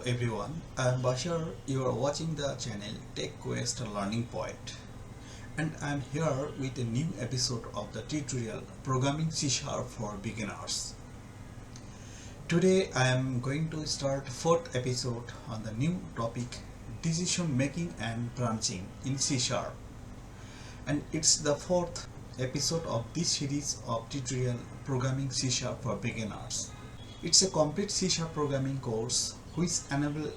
everyone, I am Bashar. You are watching the channel Techquest Learning Point, and I am here with a new episode of the tutorial Programming C# for Beginners. Today I am going to start fourth episode on the new topic Decision Making and Branching in C#, and it's the fourth episode of this series of tutorial Programming C# for Beginners. It's a complete C# programming course which enable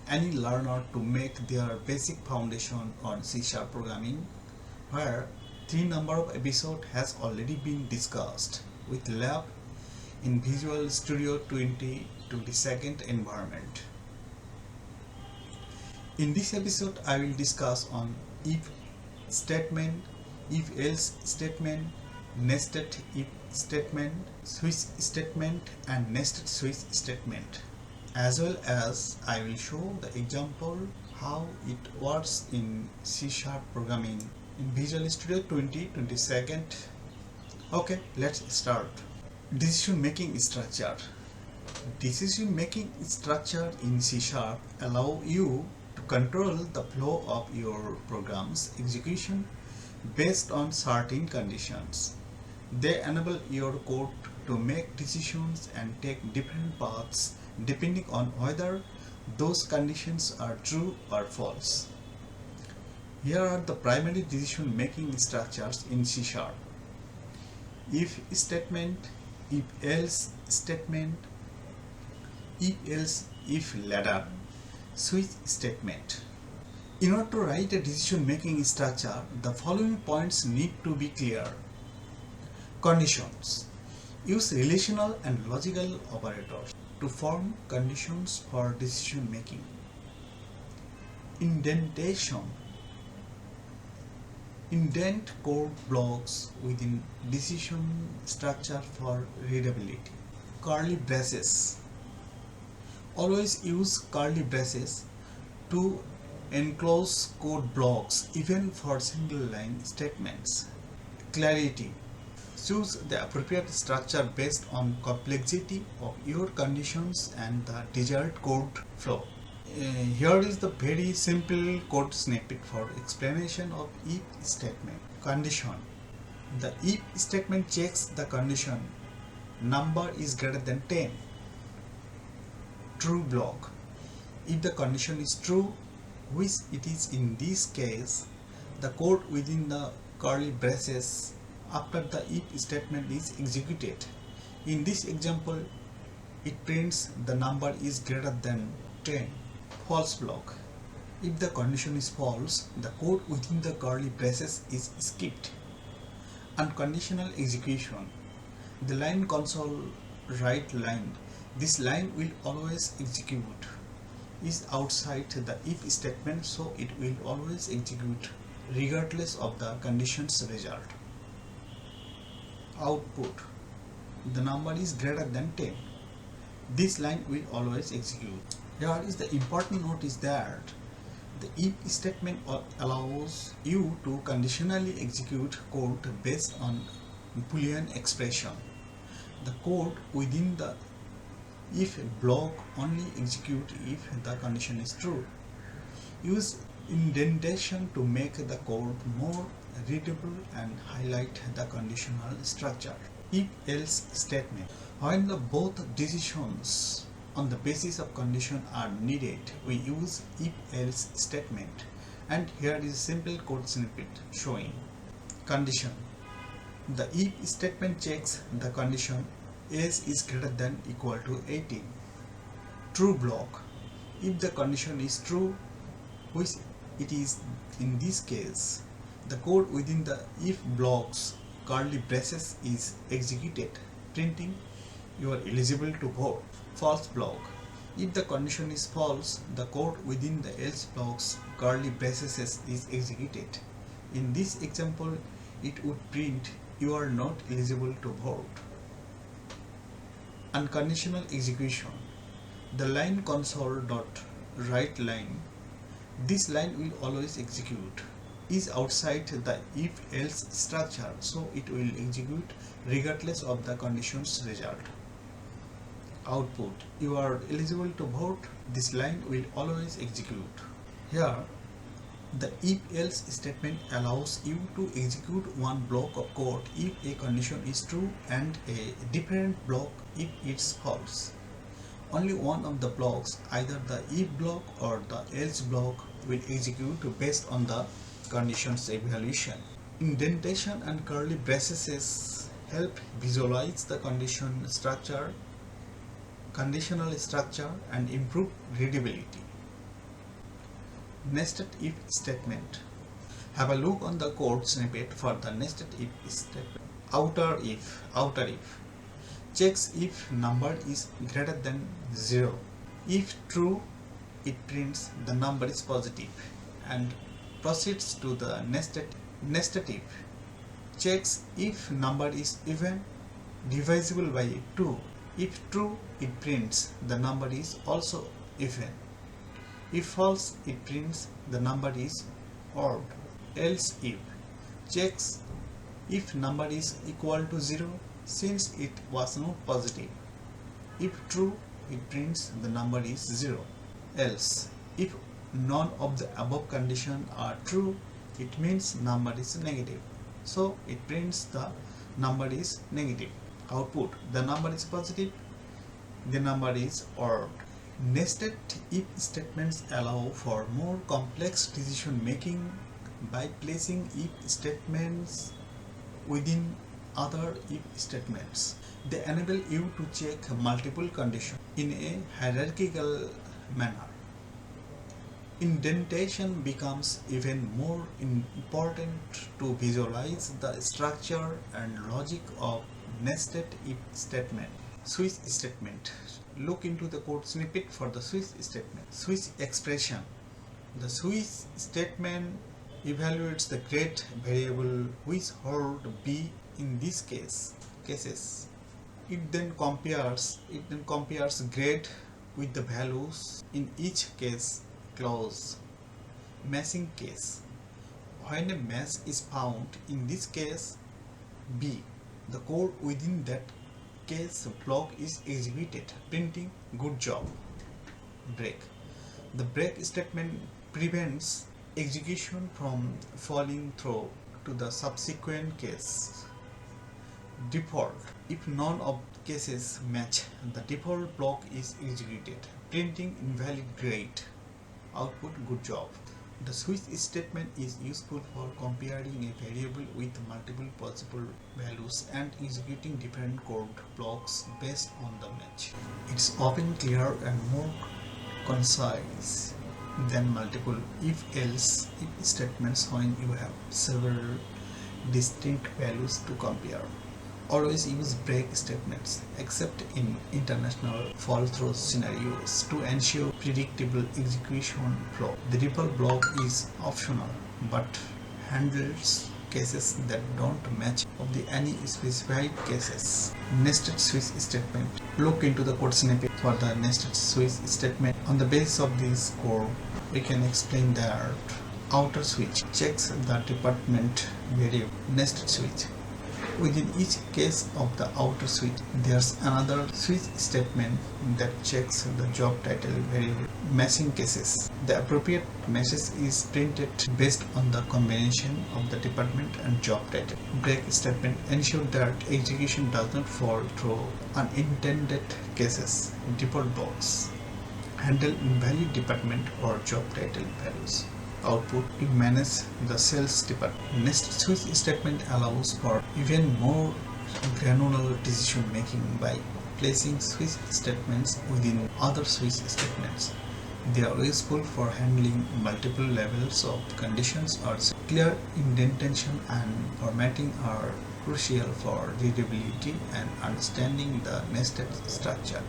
any learner to make their basic foundation on C# programming, where 3 number of episode has already been discussed with lab in Visual Studio 2022 environment. In this episode I will discuss on if statement, if else statement, nested if statement, switch statement and nested switch statement, as well as I will show the example how it works in C# programming in Visual Studio 2022. Okay, let's start. Decision making structure. Decision making structure in C# allow you to control the flow of your program's execution based on certain conditions. They enable your code to make decisions and take different paths depending on whether those conditions are true or false. Here are the primary decision making structures in C#. If statement, if else statement, if else if ladder, switch statement. In order to write a decision making structure, the following points need to be clear. Conditions. Use relational and logical operators to form conditions for decision making. Indentation. Indent code blocks within decision structure for readability. Curly braces. Always use curly braces to enclose code blocks even for single line statements. Clarity. Choose the appropriate structure based on complexity of your conditions and the desired code flow. Here is the very simple code snippet for explanation of if statement. Condition. The if statement checks the condition number is greater than 10. True block. If the condition is true, which it is in this case, the code within the curly braces after the if statement is executed. In this example, it prints the number is greater than 10. False block. If the condition is false, the code within the curly braces is skipped. Unconditional execution. The line console write line. This line will always execute. Is outside the if statement, so it will always execute regardless of the condition's result. Output. The number is greater than 10. This line will always execute. Here is the important note is that the if statement allows you to conditionally execute code based on Boolean expression. The code within the if block only execute if the condition is true. Use indentation to make the code more readable and highlight the conditional structure. If else statement. When the both decisions on the basis of condition are needed, we use if else statement, and here is a simple code snippet showing. Condition. The if statement checks the condition age is greater than equal to 18. True block. If the condition is true, which it is in this case, the code within the if blocks curly braces is executed, printing you are eligible to vote. False block. If the condition is false, the code within the else blocks curly braces is executed. In this example, it would print you are not eligible to vote. Unconditional execution. The line console dot write line. This line will always execute. Is outside the if else structure, so it will execute regardless of the condition's result. Output: you are eligible to vote. This line will always execute. Here, the if-else statement allows you to execute one block of code if a condition is true and a different block if it's false. Only one of the blocks, either the if block or the else block, will execute based on the condition's evaluation. Indentation and curly braces help visualize the conditional structure and improve readability. Nested if statement. Have a look on the code snippet for the nested if statement. Outer if checks if number is greater than 0. If true, it prints the number is positive and proceeds to the nested if. Checks if number is even divisible by 2. If true, it prints the number is also even. If false, it prints the number is odd. Else if checks if number is equal to 0 since it was not positive. If true, it prints the number is 0. Else, if none of the above conditions are true, it means number is negative. So it prints the number is negative. Output: the number is positive, the number is odd. Nested if statements allow for more complex decision making by placing if statements within other if statements. They enable you to check multiple conditions in a hierarchical manner. Indentation becomes even more important to visualize the structure and logic of nested if statement. Switch statement. Look into the code snippet for the switch statement. Switch expression. The switch statement evaluates the grade variable which hold b in this cases. It then compares grade with the values in each case clause. Matching case. When a match is found in this case b, the code within that case block is executed, printing good job. Break. The break statement prevents execution from falling through to the subsequent case. Default. If none of cases match, the default block is executed, printing invalid grade. Output: good job. The switch statement is useful for comparing a variable with multiple possible values and executing different code blocks based on the match. It's often clearer and more concise than multiple if-else if statements when you have several distinct values to compare. Always use break statements, except in international fall-through scenarios, to ensure predictable execution flow. The default block is optional, but handles cases that don't match of the any specified cases. Nested switch statement. Look into the code snippet for the nested switch statement. On the basis of this code, we can explain that outer switch checks the department variable. Nested switch. Within each case of the outer switch, there's another switch statement that checks the job title variable. Matching cases. The appropriate message is printed based on the combination of the department and job title. Break statement ensure that execution does not fall through unintended cases. Default box. Handle invalid department or job title values. Output: you manage the sales department. Nested switch statement allows for even more granular decision making by placing switch statements within other switch statements. They are useful for handling multiple levels of conditions or clear indentation and formatting are crucial for readability and understanding the nested structure.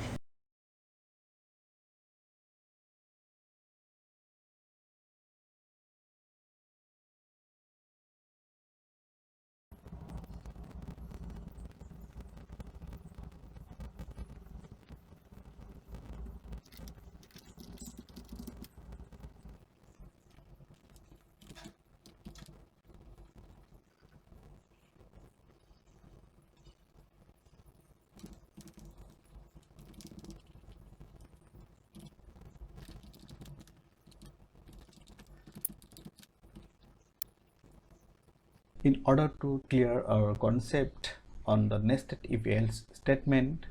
In order to clear our concept on the nested if else statement,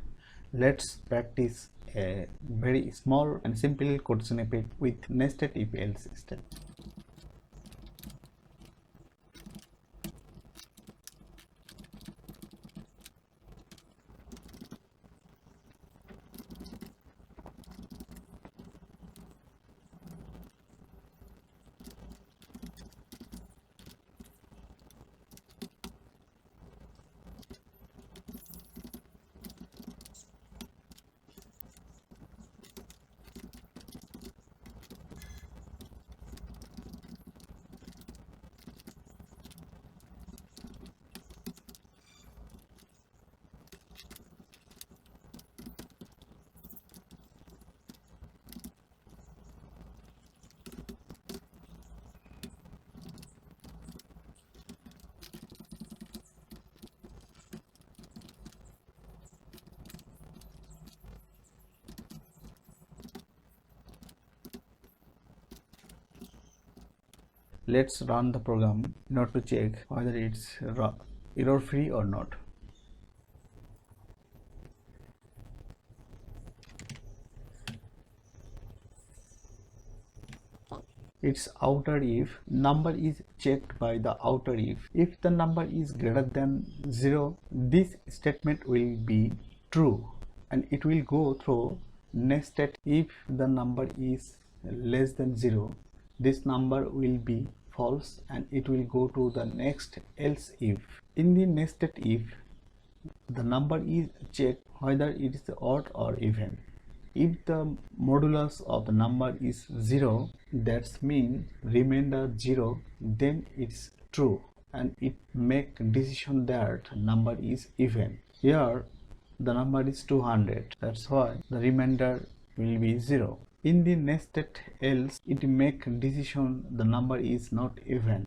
let's practice a very small and simple code snippet with nested if else statement. Let's run the program in order to check whether it's error free or not. Its outer if number is checked by the outer if the number is greater than 0, this statement will be true and it will go through nested. If the number is less than 0, this number will be false and it will go to the next else if. In the nested if, the number is checked whether it is odd or even. If the modulus of the number is 0, that means remainder 0, then it's true and it make decision that number is even. Here the number is 200, that's why the remainder will be 0. In the nested else, it make decision the number is not even.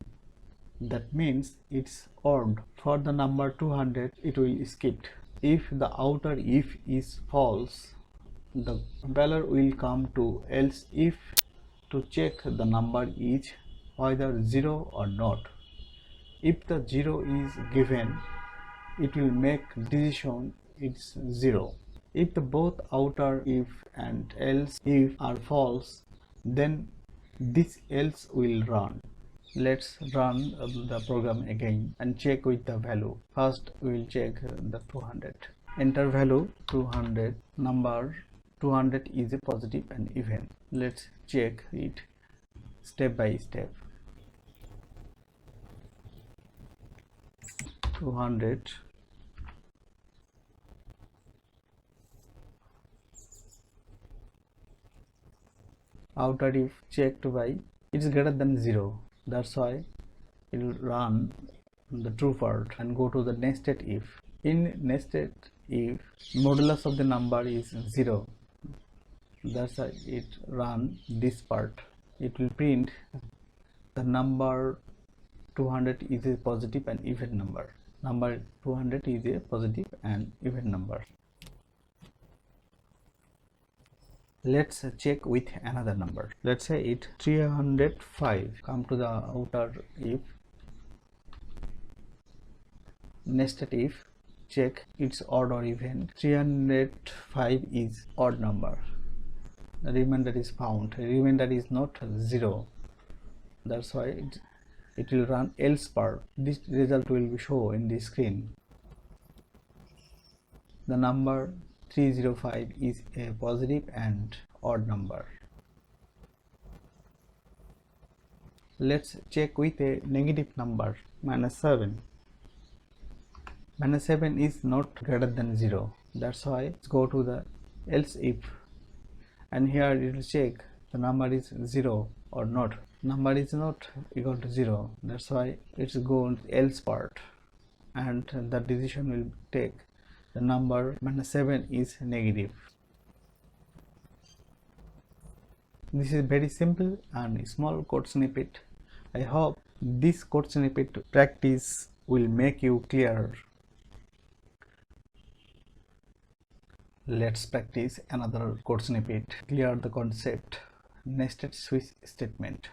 That means it's odd. For the number 200, it will skip. If the outer if is false, the compiler will come to else if to check the number is either 0 or not. If the 0 is given, it will make decision it's 0. If the both outer if and else if are false, then this else will run. Let's run the program again and check with the value. First we will check the 200. Enter value 200. Number 200 is a positive and even. Let's check it step by step. 200 outer if checked by it is greater than 0, that's why it will run the true part and go to the nested if. In nested if, modulus of the number is 0, that's why it run this part. It will print the number 200 is a positive and even number. Number 200 is a positive and even number. Let's check with another number. Let's say it 305. Come to the outer if, nested if, check it's odd or even. 305 is odd number. The remainder is found. Remainder is not 0. That's why it will run else part. This result will be shown in the screen. The number 305 is a positive and odd number. Let's check with a negative number, -7. -7 is not greater than 0. That's why let's go to the else if, and here it will check the number is 0 or not. Number is not equal to 0. That's why it's go on else part, and the decision will take the number -7 is negative. This is very simple and small code snippet. I hope this code snippet practice will make you clear. Let's practice another code snippet. Clear the concept. Nested switch statement.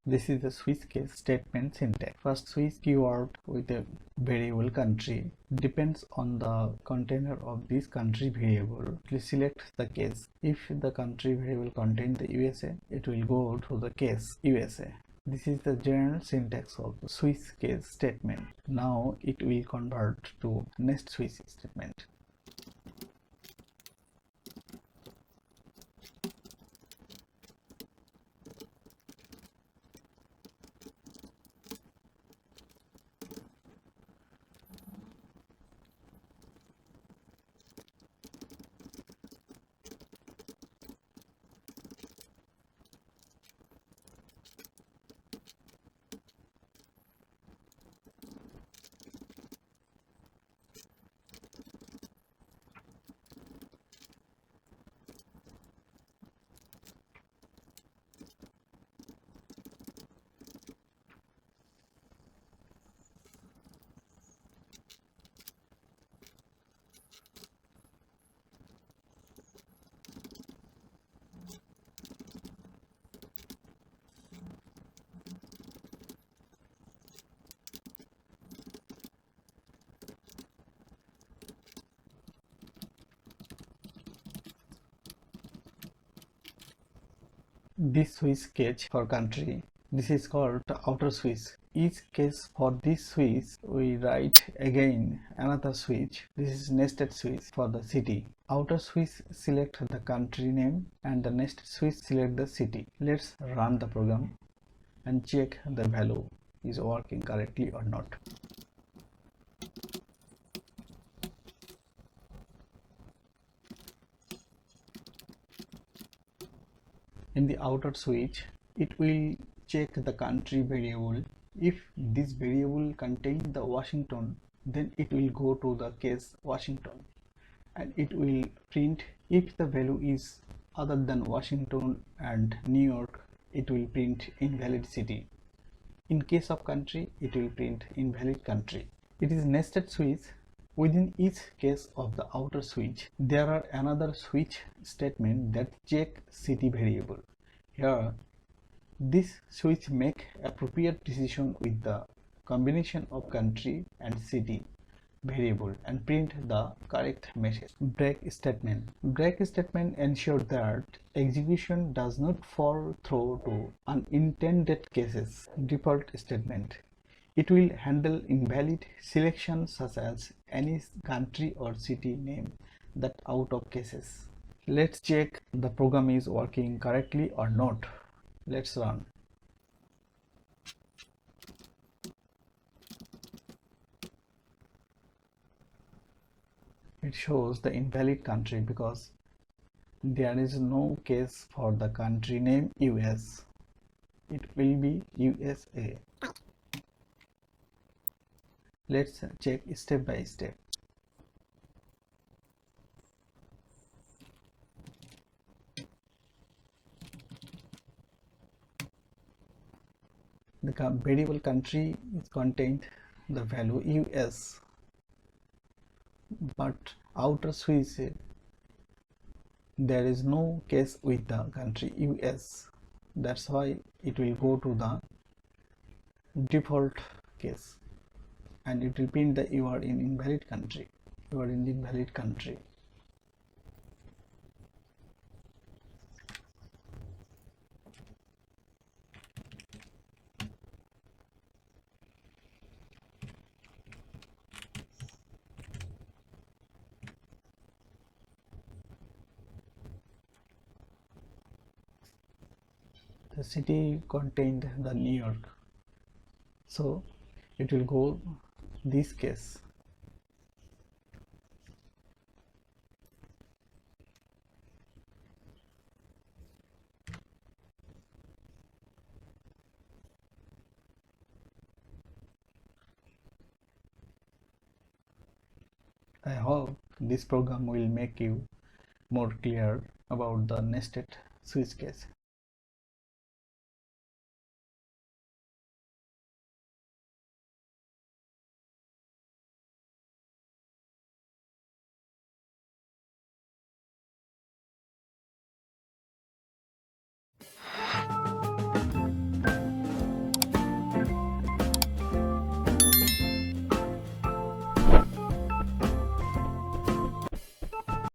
This is the switch case statement syntax. First, switch keyword with a variable country depends on the container of this country variable. Please select the case. If the country variable contains the USA, it will go to the case USA. This is the general syntax of the switch case statement. Now it will convert to next switch statement. This switch case for country, this is called outer switch. Each case for this switch we write again another switch. This is nested switch for the city. Outer switch select the country name and the nested switch select the city. Let's run the program and check the value is working correctly or not. In the outer switch, it will check the country variable. If this variable contains the Washington, then it will go to the case Washington, and it will print if the value is other than Washington and New York, it will print invalid city. In case of country, it will print invalid country. It is nested switch. Within each case of the outer switch, there are another switch statement that check city variable. Here, this switch make appropriate decision with the combination of country and city variable and print the correct message. Break statement. Break statement ensure that execution does not fall through to unintended cases. Default statement. It will handle invalid selections such as any country or city name that out of cases. Let's check the program is working correctly or not. Let's run. It shows the invalid country because there is no case for the country name US. It will be USA. Let's check step by step. The variable country is contained the value US, but outer switch there is no case with the country US. That's why it will go to the default case and it will print that you are in invalid country. You are in invalid country. The city contained the New York, so it will go this case. I hope this program will make you more clear about the nested switch case.